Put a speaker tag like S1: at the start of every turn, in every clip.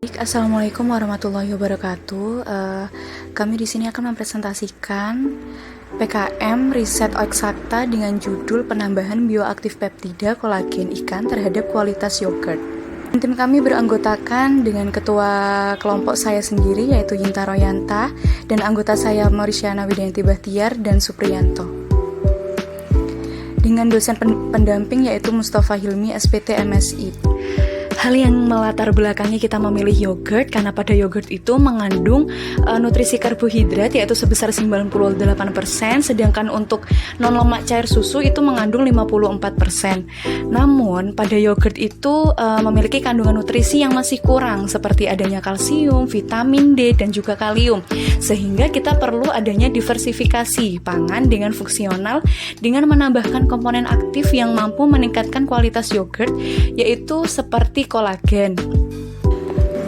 S1: Assalamualaikum warahmatullahi wabarakatuh. Kami di sini akan mempresentasikan PKM Riset Eksakta dengan judul Penambahan Bioaktif Peptida Kolagen Ikan terhadap Kualitas Yogurt. Tim kami beranggotakan dengan ketua kelompok saya sendiri yaitu Yinta Royanta dan anggota saya Maurisyana Widianti Bahtiar dan Supriyanto. Dengan dosen pendamping yaitu Mustafa Hilmi SPT MSI. Hal yang melatar belakangi kita memilih yogurt karena pada yogurt itu mengandung nutrisi karbohidrat yaitu sebesar 98%, sedangkan untuk non-lemak cair susu itu mengandung 54%. Namun pada yogurt itu memiliki kandungan nutrisi yang masih kurang seperti adanya kalsium, vitamin D dan juga kalium. Sehingga kita perlu adanya diversifikasi pangan dengan fungsional dengan menambahkan komponen aktif yang mampu meningkatkan kualitas yogurt yaitu seperti kolagen.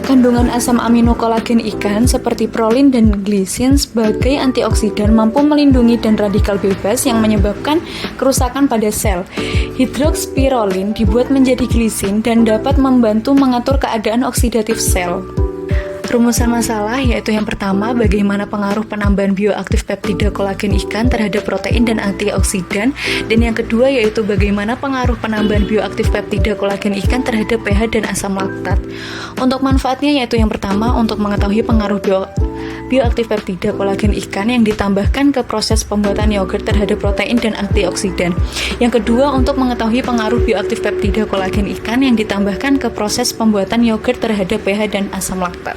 S1: Kandungan asam amino kolagen ikan seperti prolin dan glisin sebagai antioksidan mampu melindungi dan radikal bebas yang menyebabkan kerusakan pada sel. Hidroxypyrrolin dibuat menjadi glisin dan dapat membantu mengatur keadaan oksidatif sel. Rumusan masalah yaitu yang pertama, bagaimana pengaruh penambahan bioaktif peptida kolagen ikan terhadap protein dan antioksidan, dan yang kedua yaitu bagaimana pengaruh penambahan bioaktif peptida kolagen ikan terhadap pH dan asam laktat. Untuk manfaatnya yaitu yang pertama, untuk mengetahui pengaruh bioaktif peptida kolagen ikan yang ditambahkan ke proses pembuatan yogurt terhadap protein dan antioksidan. Yang kedua, untuk mengetahui pengaruh bioaktif peptida kolagen ikan yang ditambahkan ke proses pembuatan yogurt terhadap pH dan asam laktat.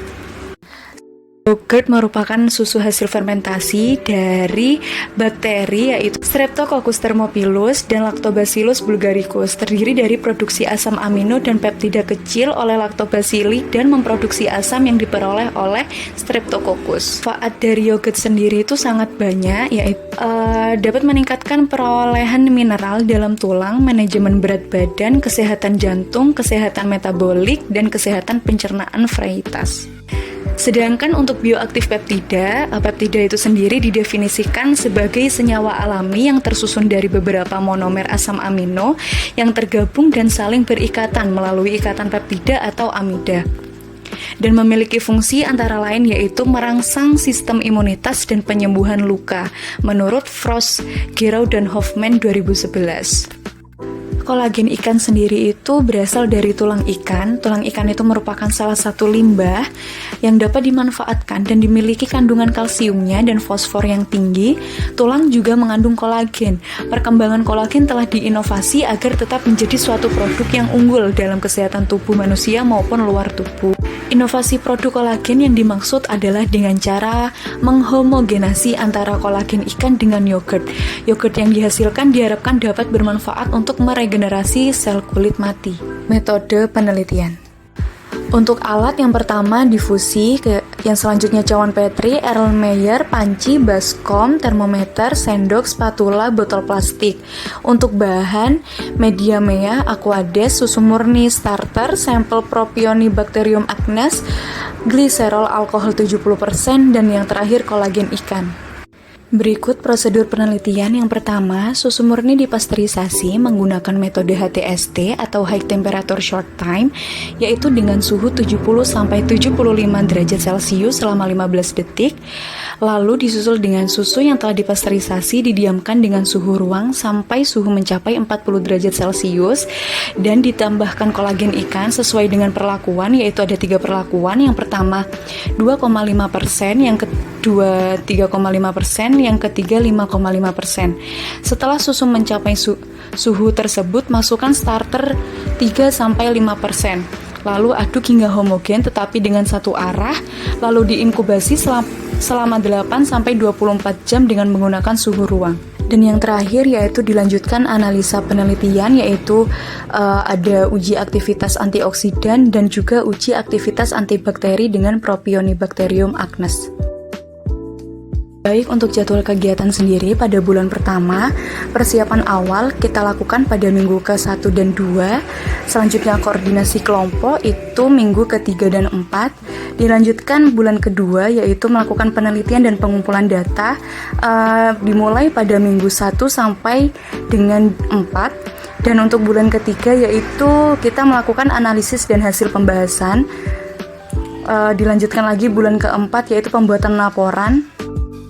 S1: Yogurt merupakan susu hasil fermentasi dari bakteri yaitu Streptococcus thermophilus dan Lactobacillus bulgaricus, terdiri dari produksi asam amino dan peptida kecil oleh lactobacilli dan memproduksi asam yang diperoleh oleh Streptococcus. Manfaat dari yogurt sendiri itu sangat banyak, yaitu dapat meningkatkan perolehan mineral dalam tulang, manajemen berat badan, kesehatan jantung, kesehatan metabolik, dan kesehatan pencernaan varietas. Sedangkan untuk bioaktif peptida itu sendiri didefinisikan sebagai senyawa alami yang tersusun dari beberapa monomer asam amino yang tergabung dan saling berikatan melalui ikatan peptida atau amida. Dan memiliki fungsi antara lain yaitu merangsang sistem imunitas dan penyembuhan luka, menurut Frost, Gerau, dan Hoffman 2011. Kolagen ikan sendiri itu berasal dari tulang ikan. Tulang ikan itu merupakan salah satu limbah yang dapat dimanfaatkan dan dimiliki kandungan kalsiumnya dan fosfor yang tinggi. Tulang juga mengandung kolagen. Perkembangan kolagen telah diinovasi agar tetap menjadi suatu produk yang unggul dalam kesehatan tubuh manusia maupun luar tubuh. Inovasi produk kolagen yang dimaksud adalah dengan cara menghomogenasi antara kolagen ikan dengan yogurt. Yogurt yang dihasilkan diharapkan dapat bermanfaat untuk meregenerasi sel kulit mati. Metode penelitian. Untuk alat yang pertama difusi, yang selanjutnya cawan Petri, Erlenmeyer, panci, baskom, termometer, sendok, spatula, botol plastik. Untuk bahan, media mea, aquades, susu murni starter, sampel Propionibacterium acnes, gliserol alkohol 70%, dan yang terakhir kolagen ikan. Berikut prosedur penelitian. Yang pertama, susu murni dipasteurisasi menggunakan metode HTST atau High Temperature Short Time, yaitu dengan suhu 70-75 derajat Celcius selama 15 detik, lalu disusul dengan susu yang telah dipasteurisasi didiamkan dengan suhu ruang sampai suhu mencapai 40 derajat Celcius, dan ditambahkan kolagen ikan sesuai dengan perlakuan, yaitu ada 3 perlakuan. Yang pertama 2,5%, yang kedua 3,5%, yang ketiga 5,5%. Setelah susu mencapai suhu tersebut, masukkan starter 3-5%. Lalu aduk hingga homogen tetapi dengan satu arah, lalu diinkubasi selama 8-24 jam dengan menggunakan suhu ruang. Dan yang terakhir yaitu dilanjutkan analisa penelitian, yaitu ada uji aktivitas antioksidan dan juga uji aktivitas antibakteri dengan Propionibacterium acnes. Baik, untuk jadwal kegiatan sendiri pada bulan pertama, persiapan awal kita lakukan pada minggu ke-1 dan 2. Selanjutnya koordinasi kelompok itu minggu ke-3 dan 4. Dilanjutkan bulan kedua yaitu melakukan penelitian dan pengumpulan data dimulai pada minggu 1 sampai dengan 4. Dan untuk bulan ketiga yaitu kita melakukan analisis dan hasil pembahasan dilanjutkan lagi bulan keempat, yaitu pembuatan laporan.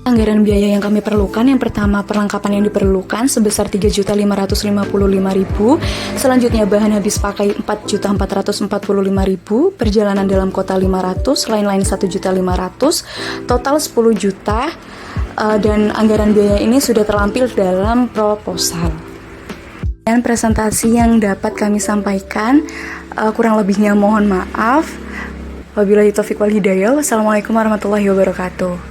S1: Anggaran biaya yang kami perlukan, yang pertama perlengkapan yang diperlukan sebesar 3.555.000. Selanjutnya bahan habis pakai 4.445.000, perjalanan dalam kota 500, lain-lain 1.500.000, total 10 juta. Dan anggaran biaya ini sudah terlampir dalam proposal. Dan presentasi yang dapat kami sampaikan, kurang lebihnya mohon maaf. Wabillahi taufiq wal hidayah. Wassalamualaikum warahmatullahi wabarakatuh.